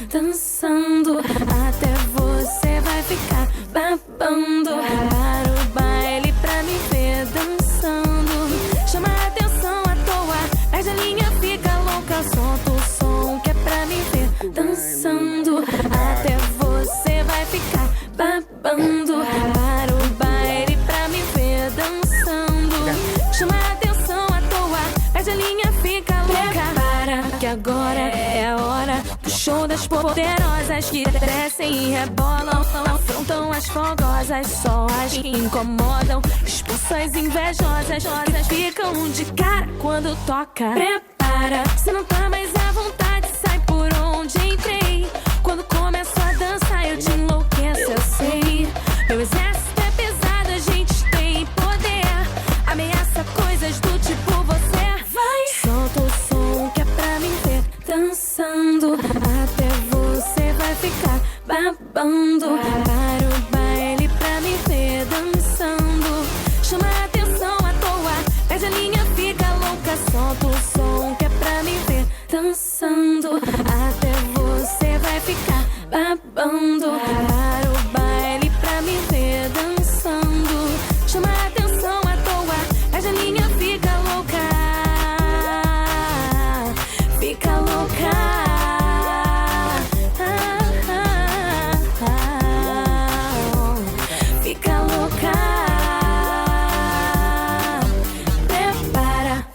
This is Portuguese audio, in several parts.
dançando, até você vai ficar babando. Para o baile pra me ver dançando, chama a atenção à toa, perde a linha, fica louca, solta o som que é pra me ver dançando, até você vai ficar babando. Para o baile pra me ver dançando, chama a atenção à toa, perde a linha, fica louca. Prepara que agora é a hora do show das poderosas que descem e rebolam, afrontam as fogosas, só as que incomodam, expulsões invejosas, ficam de cara quando toca. Prepara, se não tá mais à vontade, sai por onde entrei. Quando começo a dançar eu te enlouqueço, eu sei. Meu exército é pesado, a gente tem poder, ameaça coisas do tipo você. Vai, solta o som que é pra me ver dançando, até você vai ficar babando. Para o baile pra me ver dançando, chama a atenção à toa, perde a linha, fica louca, solta o som que é pra me ver dançando, até você vai ficar babando. Para o baile pra me ver dançando, chama a atenção à toa, perde a linha, fica louca, fica louca. Fica louca. Prepara.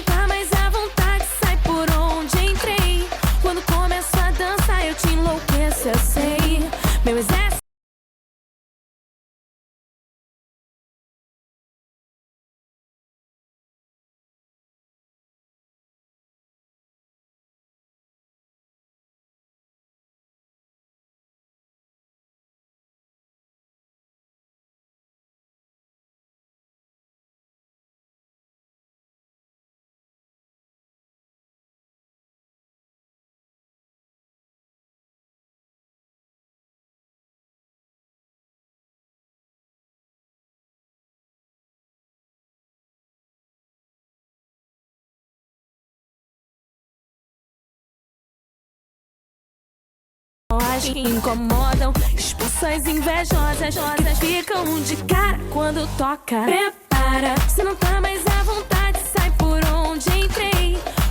Tá mais à vontade, sai por onde entrei. Quando começo a dançar eu te enlouqueço, eu sei. Meu exército as que incomodam, expulsões invejosas, ficam de cara quando toca. Prepara, se não tá mais